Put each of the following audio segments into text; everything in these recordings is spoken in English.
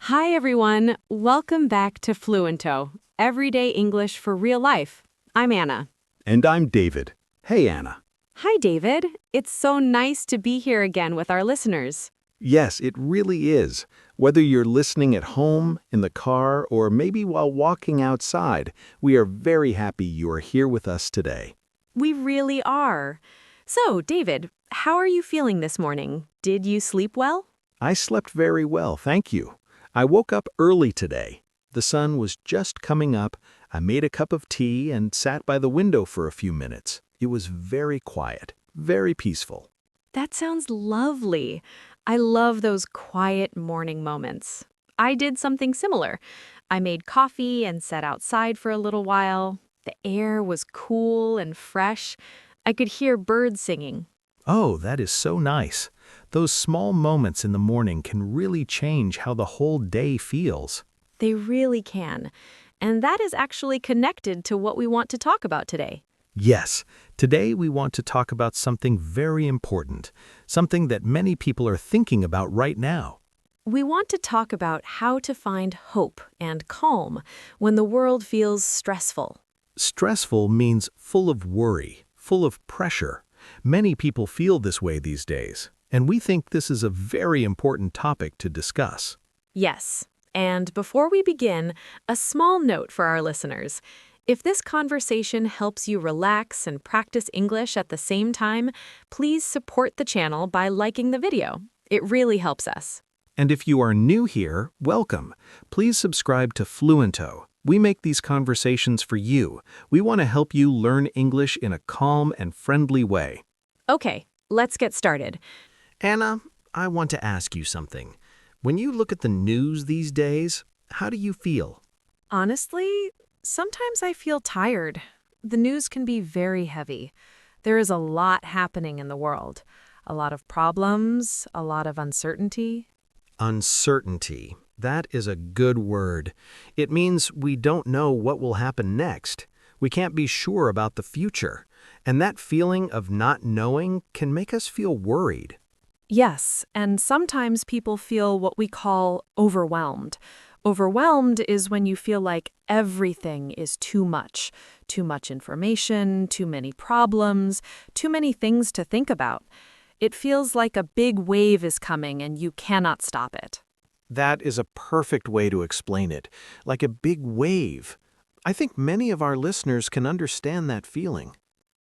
Hi, everyone. Welcome back to Fluento, Everyday English for Real Life. I'm Anna. And I'm David. Hey, Anna. Hi, David. It's so nice to be here again with our listeners. Yes, it really is. Whether you're listening at home, in the car, or maybe while walking outside, we are very happy you are here with us today. We really are. So, David, how are you feeling this morning? Did you sleep well? I slept very well, thank you. I woke up early today. The sun was just coming up. I made a cup of tea and sat by the window for a few minutes. It was very quiet, very peaceful. That sounds lovely. I love those quiet morning moments. I did something similar. I made coffee and sat outside for a little while. The air was cool and fresh. I could hear birds singing. Oh, that is so nice. Those small moments in the morning can really change how the whole day feels. They really can. And that is actually connected to what we want to talk about today. Yes, today we want to talk about something very important, something that many people are thinking about right now. We want to talk about how to find hope and calm when the world feels stressful. Stressful means full of worry, full of pressure. Many people feel this way these days, and we think this is a very important topic to discuss. Yes. And before we begin, a small note for our listeners. If this conversation helps you relax and practice English at the same time, please support the channel by liking the video. It really helps us. And if you are new here, welcome. Please subscribe to Fluento. We make these conversations for you. We want to help you learn English in a calm and friendly way. Okay, let's get started. Anna, I want to ask you something. When you look at the news these days, how do you feel? Honestly, sometimes I feel tired. The news can be very heavy. There is a lot happening in the world. A lot of problems, a lot of uncertainty. Uncertainty. That is a good word. It means we don't know what will happen next. We can't be sure about the future. And that feeling of not knowing can make us feel worried. Yes, and sometimes people feel what we call overwhelmed. Overwhelmed is when you feel like everything is too much. Too much information, too many problems, too many things to think about. It feels like a big wave is coming and you cannot stop it. That is a perfect way to explain it, like a big wave. I think many of our listeners can understand that feeling.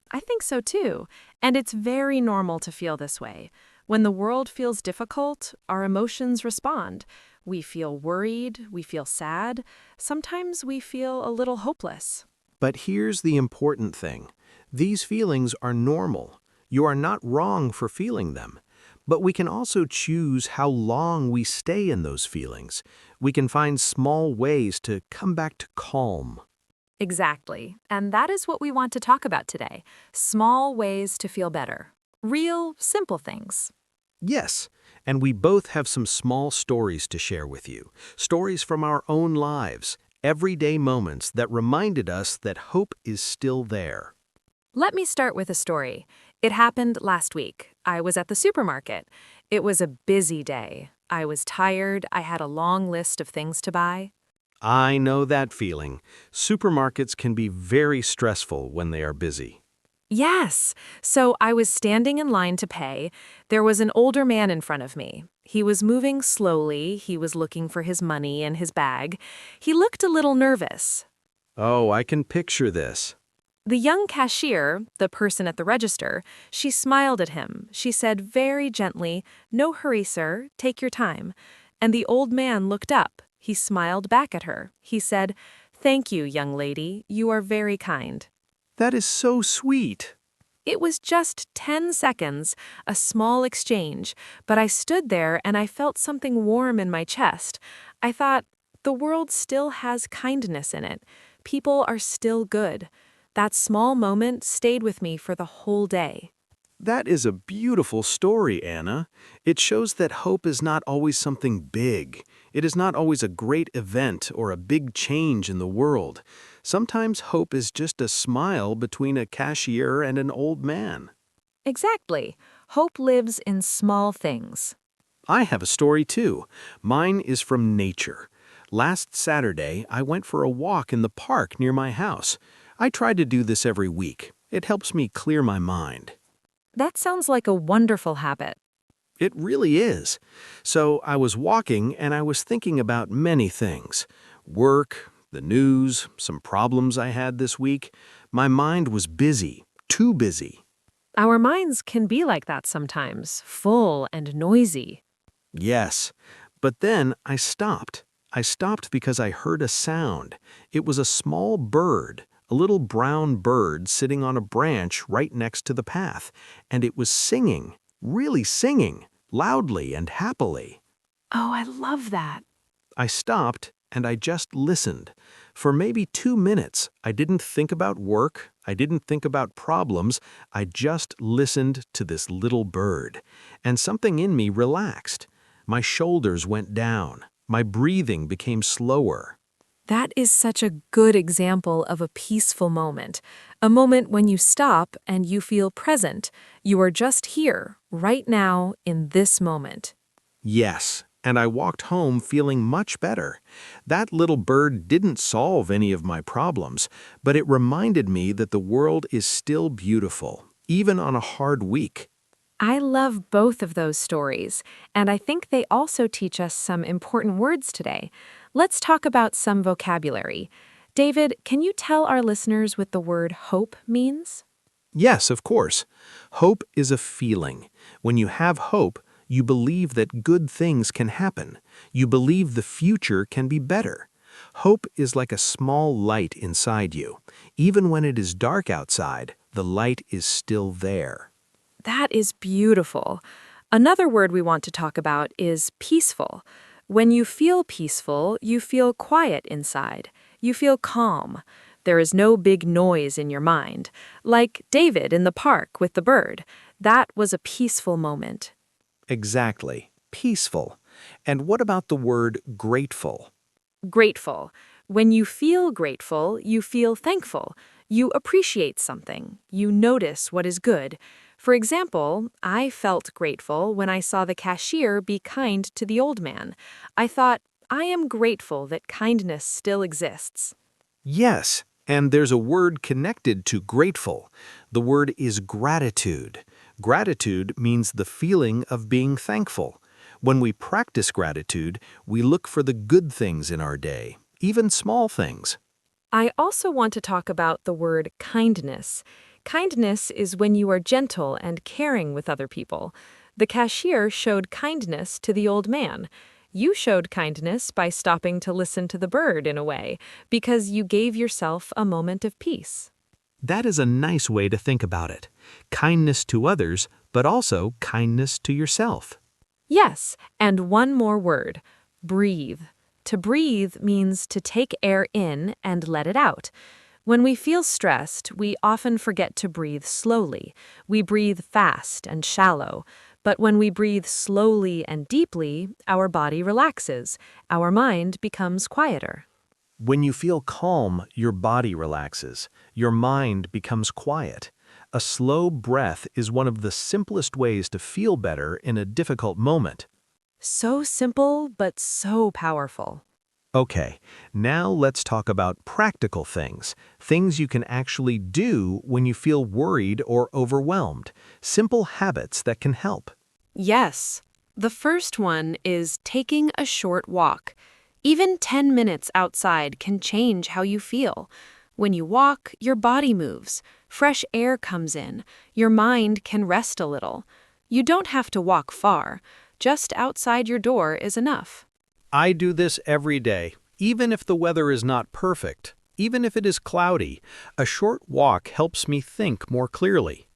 I think so too, and it's very normal to feel this way. When the world feels difficult, our emotions respond. We feel worried, we feel sad, sometimes we feel a little hopeless. But here's the important thing. These feelings are normal. You are not wrong for feeling them. But we can also choose how long we stay in those feelings. We can find small ways to come back to calm. Exactly, and that is what we want to talk about today. Small ways to feel better. Real, simple things. Yes, and we both have some small stories to share with you. Stories from our own lives, everyday moments that reminded us that hope is still there. Let me start with a story. It happened last week. I was at the supermarket. It was a busy day. I was tired. I had a long list of things to buy. I know that feeling. Supermarkets can be very stressful when they are busy. Yes. So I was standing in line to pay. There was an older man in front of me. He was moving slowly. He was looking for his money and his bag. He looked a little nervous. Oh, I can picture this. The young cashier, the person at the register, she smiled at him. She said very gently, "No hurry, sir. Take your time." And the old man looked up. He smiled back at her. He said, "Thank you, young lady. You are very kind." That is so sweet. It was just 10 seconds, a small exchange, but I stood there and I felt something warm in my chest. I thought, the world still has kindness in it. People are still good. That small moment stayed with me for the whole day. That is a beautiful story, Anna. It shows that hope is not always something big. It is not always a great event or a big change in the world. Sometimes hope is just a smile between a cashier and an old man. Exactly. Hope lives in small things. I have a story too. Mine is from nature. Last Saturday, I went for a walk in the park near my house. I try to do this every week. It helps me clear my mind. That sounds like a wonderful habit. It really is. So I was walking and I was thinking about many things. Work, the news, some problems I had this week. My mind was busy, too busy. Our minds can be like that sometimes, full and noisy. Yes, but then I stopped. I stopped because I heard a sound. It was a small bird, a little brown bird sitting on a branch right next to the path, and it was singing, really singing, loudly and happily. Oh, I love that. I stopped and I just listened. For maybe 2 minutes, I didn't think about work, I didn't think about problems, I just listened to this little bird. And something in me relaxed. My shoulders went down. My breathing became slower. That is such a good example of a peaceful moment. A moment when you stop and you feel present. You are just here, right now, in this moment. Yes, and I walked home feeling much better. That little bird didn't solve any of my problems, but it reminded me that the world is still beautiful, even on a hard week. I love both of those stories, and I think they also teach us some important words today. Let's talk about some vocabulary. David, can you tell our listeners what the word hope means? Yes, of course. Hope is a feeling. When you have hope, you believe that good things can happen. You believe the future can be better. Hope is like a small light inside you. Even when it is dark outside, the light is still there. That is beautiful. Another word we want to talk about is peaceful. When you feel peaceful, you feel quiet inside. You feel calm. There is no big noise in your mind. Like David in the park with the bird. That was a peaceful moment. Exactly. Peaceful. And what about the word grateful? Grateful. When you feel grateful, you feel thankful. You appreciate something. You notice what is good. For example, I felt grateful when I saw the cashier be kind to the old man. I thought, I am grateful that kindness still exists. Yes, and there's a word connected to grateful. The word is gratitude. Gratitude means the feeling of being thankful. When we practice gratitude, we look for the good things in our day, even small things. I also want to talk about the word kindness. Kindness is when you are gentle and caring with other people. The cashier showed kindness to the old man. You showed kindness by stopping to listen to the bird in a way, because you gave yourself a moment of peace. That is a nice way to think about it. Kindness to others, but also kindness to yourself. Yes, and one more word, breathe. To breathe means to take air in and let it out. When we feel stressed, we often forget to breathe slowly. We breathe fast and shallow. But when we breathe slowly and deeply, our body relaxes. Our mind becomes quieter. When you feel calm, your body relaxes. Your mind becomes quiet. A slow breath is one of the simplest ways to feel better in a difficult moment. So simple, but so powerful. Okay, now let's talk about practical things you can actually do when you feel worried or overwhelmed, simple habits that can help. Yes. The first one is taking a short walk. Even 10 minutes outside can change how you feel. When you walk, your body moves. Fresh air comes in. Your mind can rest a little. You don't have to walk far. Just outside your door is enough. I do this every day, even if the weather is not perfect, even if it is cloudy. A short walk helps me think more clearly.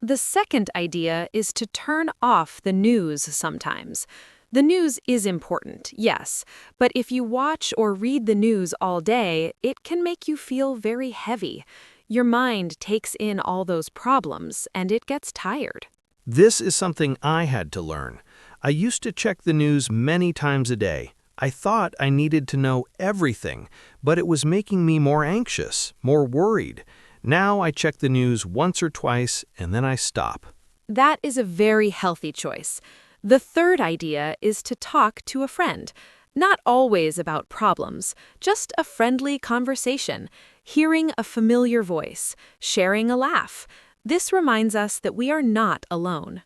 The second idea is to turn off the news sometimes. The news is important, yes, but if you watch or read the news all day, it can make you feel very heavy. Your mind takes in all those problems and it gets tired. This is something I had to learn. I used to check the news many times a day. I thought I needed to know everything, but it was making me more anxious, more worried. Now I check the news once or twice and then I stop. That is a very healthy choice. The third idea is to talk to a friend. Not always about problems, just a friendly conversation, hearing a familiar voice, sharing a laugh. This reminds us that we are not alone.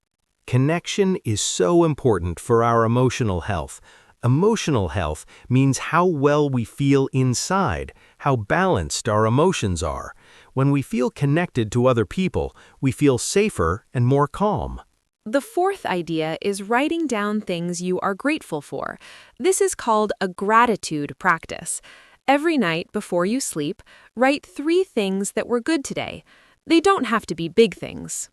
Connection is so important for our emotional health. Emotional health means how well we feel inside, how balanced our emotions are. When we feel connected to other people, we feel safer and more calm. The fourth idea is writing down things you are grateful for. This is called a gratitude practice. Every night before you sleep, write 3 things that were good today. They don't have to be big things.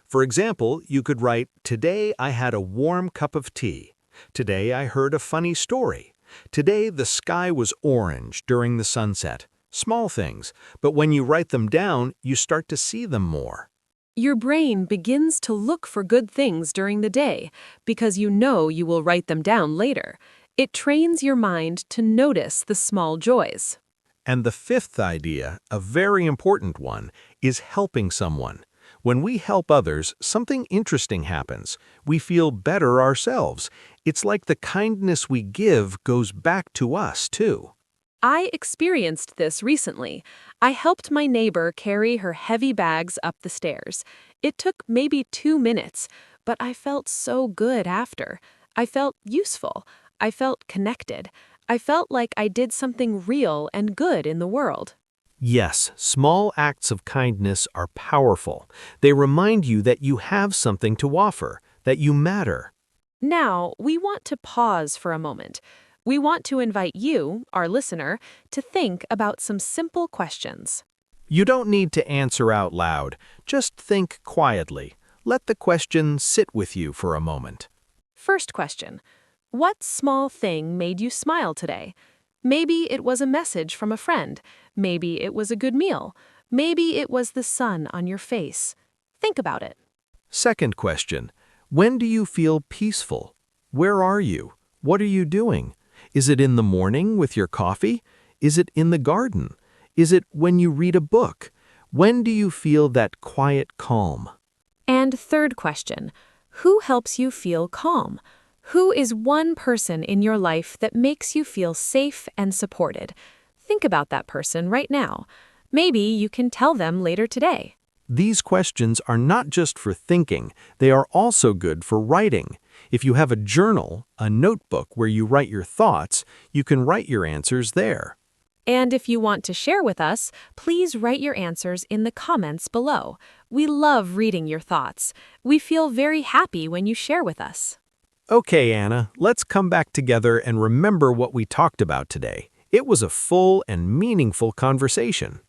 For example, you could write, "Today I had a warm cup of tea. Today I heard a funny story. Today the sky was orange during the sunset." Small things, but when you write them down, you start to see them more. Your brain begins to look for good things during the day because you know you will write them down later. It trains your mind to notice the small joys. And the fifth idea, a very important one, is helping someone. When we help others, something interesting happens. We feel better ourselves. It's like the kindness we give goes back to us, too. I experienced this recently. I helped my neighbor carry her heavy bags up the stairs. It took maybe 2 minutes, but I felt so good after. I felt useful. I felt connected. I felt like I did something real and good in the world. Yes, small acts of kindness are powerful. They remind you that you have something to offer, that you matter. Now, we want to pause for a moment. We want to invite you, our listener, to think about some simple questions. You don't need to answer out loud. Just think quietly. Let the question sit with you for a moment. First question: what small thing made you smile today? Maybe it was a message from a friend. Maybe it was a good meal. Maybe it was the sun on your face. Think about it. Second question: when do you feel peaceful? Where are you? What are you doing? Is it in the morning with your coffee? Is it in the garden? Is it when you read a book? When do you feel that quiet calm? And third question: who helps you feel calm? Who is one person in your life that makes you feel safe and supported? Think about that person right now. Maybe you can tell them later today. These questions are not just for thinking, they are also good for writing. If you have a journal, a notebook where you write your thoughts, you can write your answers there. And if you want to share with us, please write your answers in the comments below. We love reading your thoughts. We feel very happy when you share with us. Okay, Anna, let's come back together and remember what we talked about today. It was a full and meaningful conversation.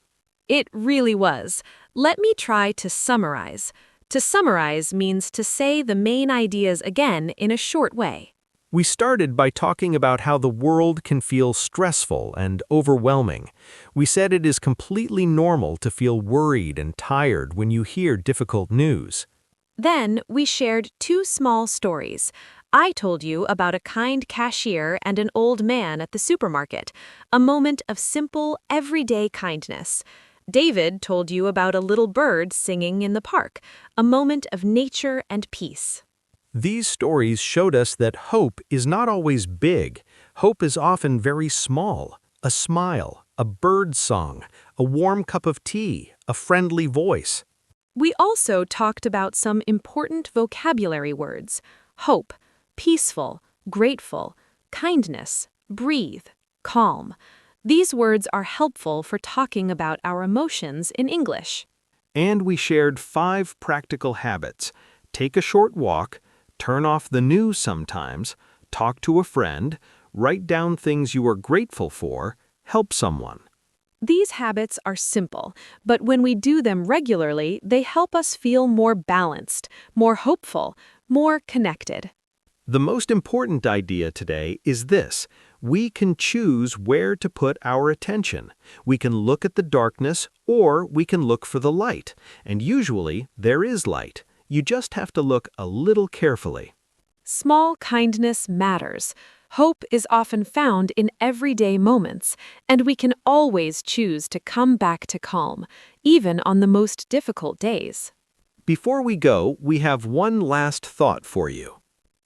It really was. Let me try to summarize. To summarize means to say the main ideas again in a short way. We started by talking about how the world can feel stressful and overwhelming. We said it is completely normal to feel worried and tired when you hear difficult news. Then we shared 2 small stories. I told you about a kind cashier and an old man at the supermarket, a moment of simple, everyday kindness. David told you about a little bird singing in the park, a moment of nature and peace. These stories showed us that hope is not always big. Hope is often very small. A smile, a bird song, a warm cup of tea, a friendly voice. We also talked about some important vocabulary words: hope, peaceful, grateful, kindness, breathe, calm. These words are helpful for talking about our emotions in English. And we shared 5 practical habits. Take a short walk, turn off the news sometimes, talk to a friend, write down things you are grateful for, help someone. These habits are simple, but when we do them regularly, they help us feel more balanced, more hopeful, more connected. The most important idea today is this: we can choose where to put our attention. We can look at the darkness or we can look for the light. And usually there is light. You just have to look a little carefully. Small kindness matters. Hope is often found in everyday moments, and we can always choose to come back to calm, even on the most difficult days. Before we go, we have one last thought for you.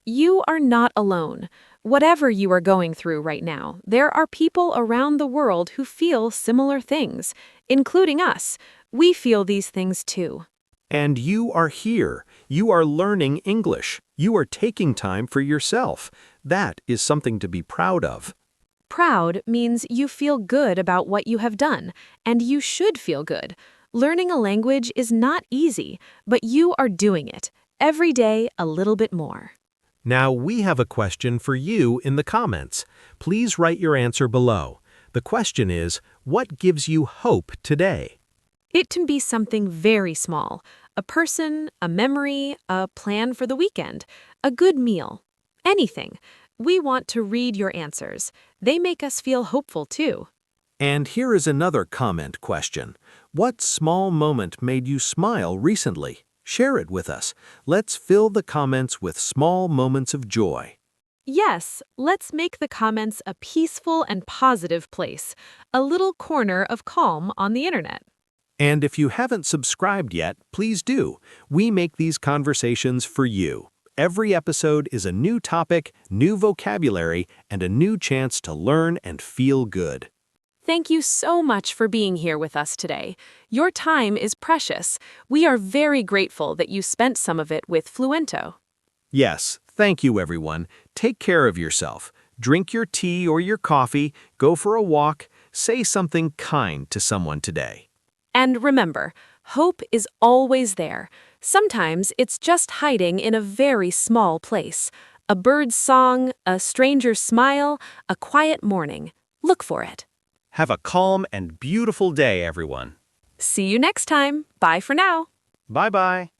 You are not alone. Whatever you are going through right now, there are people around the world who feel similar things, including us. We feel these things too. And you are here. You are learning English. You are taking time for yourself. That is something to be proud of. Proud means you feel good about what you have done, and you should feel good. Learning a language is not easy, but you are doing it. Every day, a little bit more. Now we have a question for you in the comments. Please write your answer below. The question is, what gives you hope today? It can be something very small. A person, a memory, a plan for the weekend, a good meal. Anything. We want to read your answers. They make us feel hopeful too. And here is another comment question. What small moment made you smile recently? Share it with us. Let's fill the comments with small moments of joy. Yes, let's make the comments a peaceful and positive place, a little corner of calm on the internet. And if you haven't subscribed yet, please do. We make these conversations for you. Every episode is a new topic, new vocabulary, and a new chance to learn and feel good. Thank you so much for being here with us today. Your time is precious. We are very grateful that you spent some of it with Fluento. Yes, thank you everyone. Take care of yourself. Drink your tea or your coffee, go for a walk, say something kind to someone today. And remember, hope is always there. Sometimes it's just hiding in a very small place. A bird's song, a stranger's smile, a quiet morning. Look for it. Have a calm and beautiful day, everyone. See you next time. Bye for now. Bye-bye.